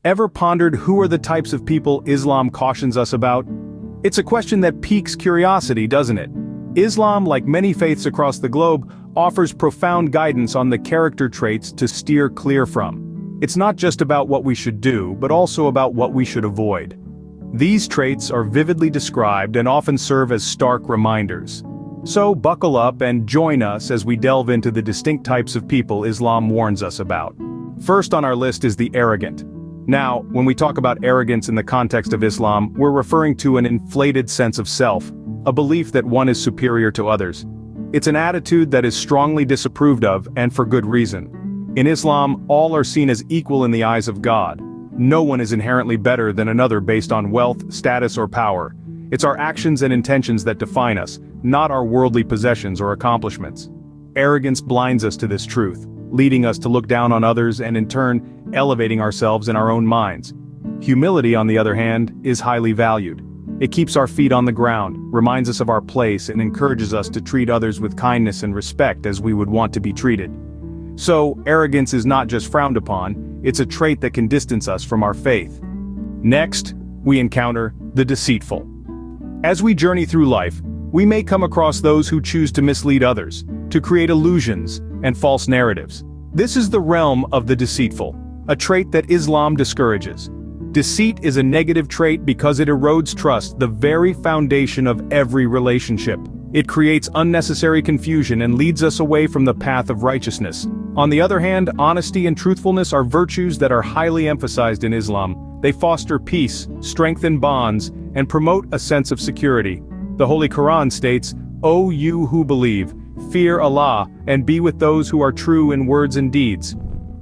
Ever pondered who are the types of people Islam cautions us about? It's a question that piques curiosity, doesn't it? Islam, like many faiths across the globe, offers profound guidance on the character traits to steer clear from. It's not just about what we should do, but also about what we should avoid. These traits are vividly described and often serve as stark reminders. So buckle up and join us as we delve into the distinct types of people Islam warns us about. First on our list is the arrogant. Now, when we talk about arrogance in the context of Islam, we're referring to an inflated sense of self, a belief that one is superior to others. It's an attitude that is strongly disapproved of, and for good reason. In Islam, all are seen as equal in the eyes of God. No one is inherently better than another based on wealth, status, or power. It's our actions and intentions that define us, not our worldly possessions or accomplishments. Arrogance blinds us to this truth, leading us to look down on others and in turn, elevating ourselves in our own minds. Humility, on the other hand, is highly valued. It keeps our feet on the ground, reminds us of our place, and encourages us to treat others with kindness and respect as we would want to be treated. So, arrogance is not just frowned upon, it's a trait that can distance us from our faith. Next, we encounter the deceitful. As we journey through life, we may come across those who choose to mislead others, to create illusions and false narratives. This is the realm of the deceitful, a trait that Islam discourages. Deceit is a negative trait because it erodes trust, the very foundation of every relationship. It creates unnecessary confusion and leads us away from the path of righteousness. On the other hand, honesty and truthfulness are virtues that are highly emphasized in Islam. They foster peace, strengthen bonds, and promote a sense of security. The Holy Quran states, "O you who believe, fear Allah, and be with those who are true in words and deeds."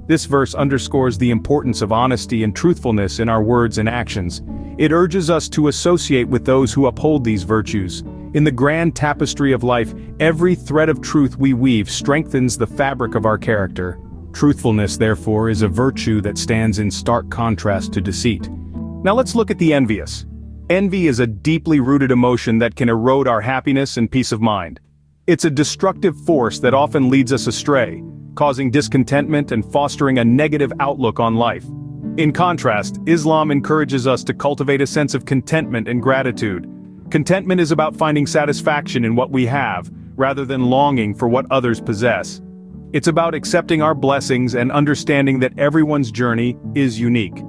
This verse underscores the importance of honesty and truthfulness in our words and actions. It urges us to associate with those who uphold these virtues. In the grand tapestry of life, every thread of truth we weave strengthens the fabric of our character. Truthfulness, therefore, is a virtue that stands in stark contrast to deceit. Now let's look at the envious. Envy is a deeply rooted emotion that can erode our happiness and peace of mind. It's a destructive force that often leads us astray, causing discontentment and fostering a negative outlook on life. In contrast, Islam encourages us to cultivate a sense of contentment and gratitude. Contentment is about finding satisfaction in what we have, rather than longing for what others possess. It's about accepting our blessings and understanding that everyone's journey is unique.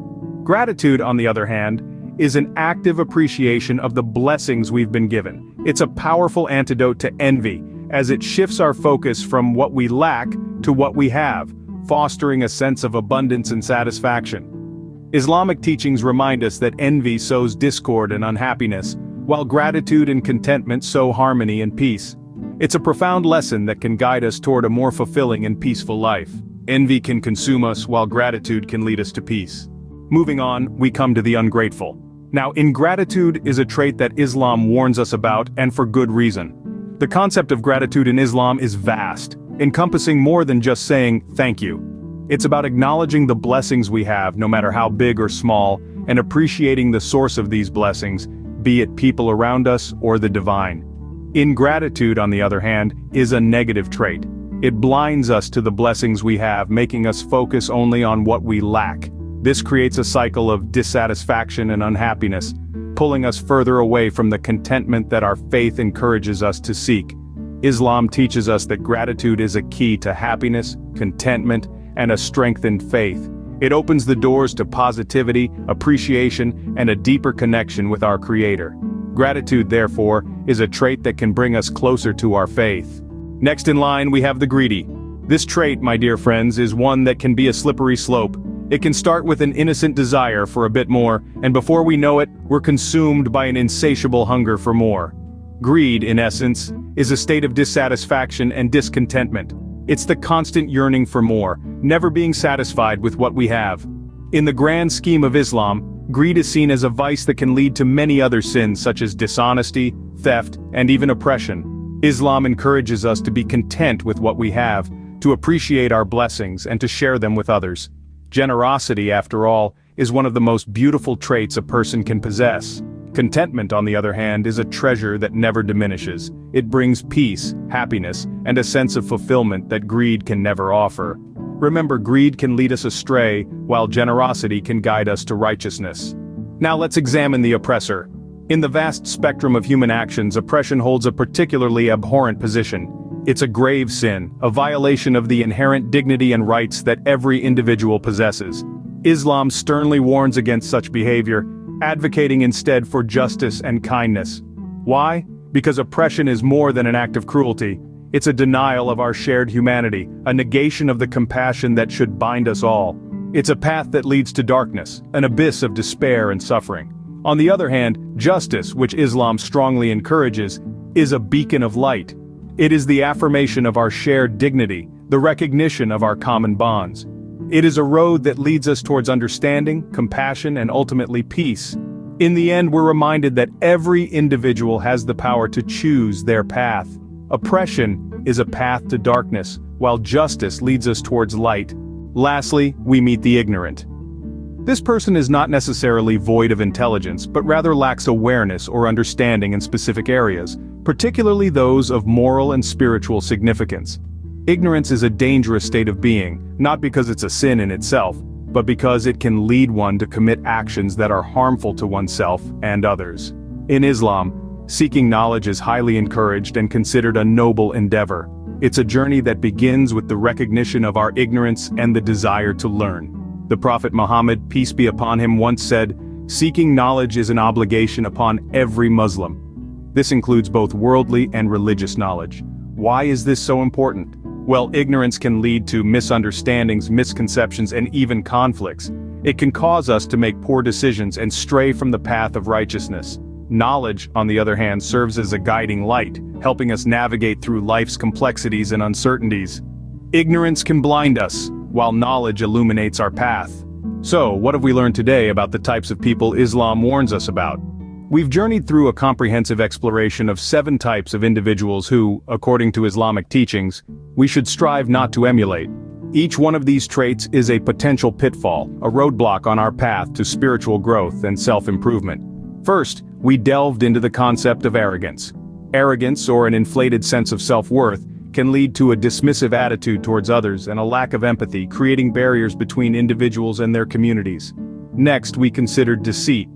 Gratitude, on the other hand, is an active appreciation of the blessings we've been given. It's a powerful antidote to envy, as it shifts our focus from what we lack to what we have, fostering a sense of abundance and satisfaction. Islamic teachings remind us that envy sows discord and unhappiness, while gratitude and contentment sow harmony and peace. It's a profound lesson that can guide us toward a more fulfilling and peaceful life. Envy can consume us, while gratitude can lead us to peace. Moving on, we come to the ungrateful. Now, ingratitude is a trait that Islam warns us about, and for good reason. The concept of gratitude in Islam is vast, encompassing more than just saying thank you. It's about acknowledging the blessings we have, no matter how big or small, and appreciating the source of these blessings, be it people around us or the divine. Ingratitude, on the other hand, is a negative trait. It blinds us to the blessings we have, making us focus only on what we lack. This creates a cycle of dissatisfaction and unhappiness, pulling us further away from the contentment that our faith encourages us to seek. Islam teaches us that gratitude is a key to happiness, contentment, and a strengthened faith. It opens the doors to positivity, appreciation, and a deeper connection with our Creator. Gratitude, therefore, is a trait that can bring us closer to our faith. Next in line, we have the greedy. This trait, my dear friends, is one that can be a slippery slope. It can start with an innocent desire for a bit more, and before we know it, we're consumed by an insatiable hunger for more. Greed, in essence, is a state of dissatisfaction and discontentment. It's the constant yearning for more, never being satisfied with what we have. In the grand scheme of Islam, greed is seen as a vice that can lead to many other sins such as dishonesty, theft, and even oppression. Islam encourages us to be content with what we have, to appreciate our blessings, and to share them with others. Generosity, after all, is one of the most beautiful traits a person can possess. Contentment, on the other hand, is a treasure that never diminishes. It brings peace, happiness, and a sense of fulfillment that greed can never offer. Remember, greed can lead us astray, while generosity can guide us to righteousness. Now let's examine the oppressor. In the vast spectrum of human actions, oppression holds a particularly abhorrent position. It's a grave sin, a violation of the inherent dignity and rights that every individual possesses. Islam sternly warns against such behavior, advocating instead for justice and kindness. Why? Because oppression is more than an act of cruelty. It's a denial of our shared humanity, a negation of the compassion that should bind us all. It's a path that leads to darkness, an abyss of despair and suffering. On the other hand, justice, which Islam strongly encourages, is a beacon of light. It is the affirmation of our shared dignity, the recognition of our common bonds. It is a road that leads us towards understanding, compassion, and ultimately peace. In the end, we're reminded that every individual has the power to choose their path. Oppression is a path to darkness, while justice leads us towards light. Lastly, we meet the ignorant. This person is not necessarily void of intelligence, but rather lacks awareness or understanding in specific areas, particularly those of moral and spiritual significance. Ignorance is a dangerous state of being, not because it's a sin in itself, but because it can lead one to commit actions that are harmful to oneself and others. In Islam, seeking knowledge is highly encouraged and considered a noble endeavor. It's a journey that begins with the recognition of our ignorance and the desire to learn. The Prophet Muhammad, peace be upon him, once said, "Seeking knowledge is an obligation upon every Muslim." This includes both worldly and religious knowledge. Why is this so important? Well, ignorance can lead to misunderstandings, misconceptions, and even conflicts. It can cause us to make poor decisions and stray from the path of righteousness. Knowledge, on the other hand, serves as a guiding light, helping us navigate through life's complexities and uncertainties. Ignorance can blind us, while knowledge illuminates our path. So, what have we learned today about the types of people Islam warns us about? We've journeyed through a comprehensive exploration of 7 types of individuals who, according to Islamic teachings, we should strive not to emulate. Each one of these traits is a potential pitfall, a roadblock on our path to spiritual growth and self-improvement. First, we delved into the concept of arrogance. Arrogance, or an inflated sense of self-worth, can lead to a dismissive attitude towards others and a lack of empathy, creating barriers between individuals and their communities. Next, we considered deceit.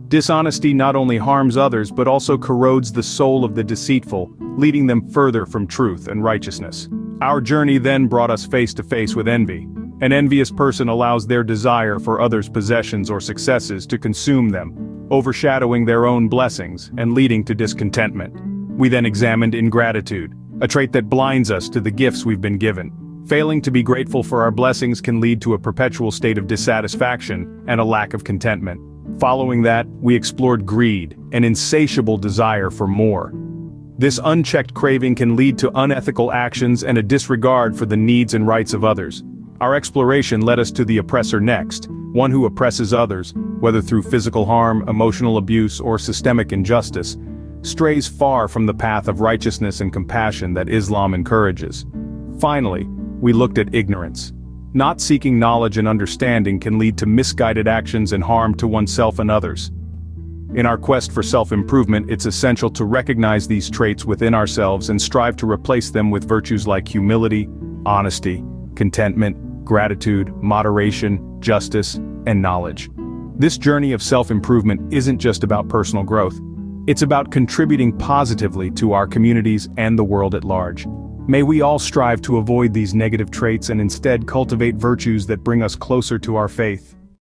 Dishonesty not only harms others but also corrodes the soul of the deceitful, leading them further from truth and righteousness. Our journey then brought us face to face with envy. An envious person allows their desire for others' possessions or successes to consume them, overshadowing their own blessings and leading to discontentment. We then examined ingratitude, a trait that blinds us to the gifts we've been given. Failing to be grateful for our blessings can lead to a perpetual state of dissatisfaction and a lack of contentment. Following that, we explored greed, an insatiable desire for more. This unchecked craving can lead to unethical actions and a disregard for the needs and rights of others. Our exploration led us to the oppressor next, one who oppresses others, whether through physical harm, emotional abuse, or systemic injustice, strays far from the path of righteousness and compassion that Islam encourages. Finally, we looked at ignorance. Not seeking knowledge and understanding can lead to misguided actions and harm to oneself and others. In our quest for self-improvement, it's essential to recognize these traits within ourselves and strive to replace them with virtues like humility, honesty, contentment, gratitude, moderation, justice, and knowledge. This journey of self-improvement isn't just about personal growth. It's about contributing positively to our communities and the world at large. May we all strive to avoid these negative traits and instead cultivate virtues that bring us closer to our faith.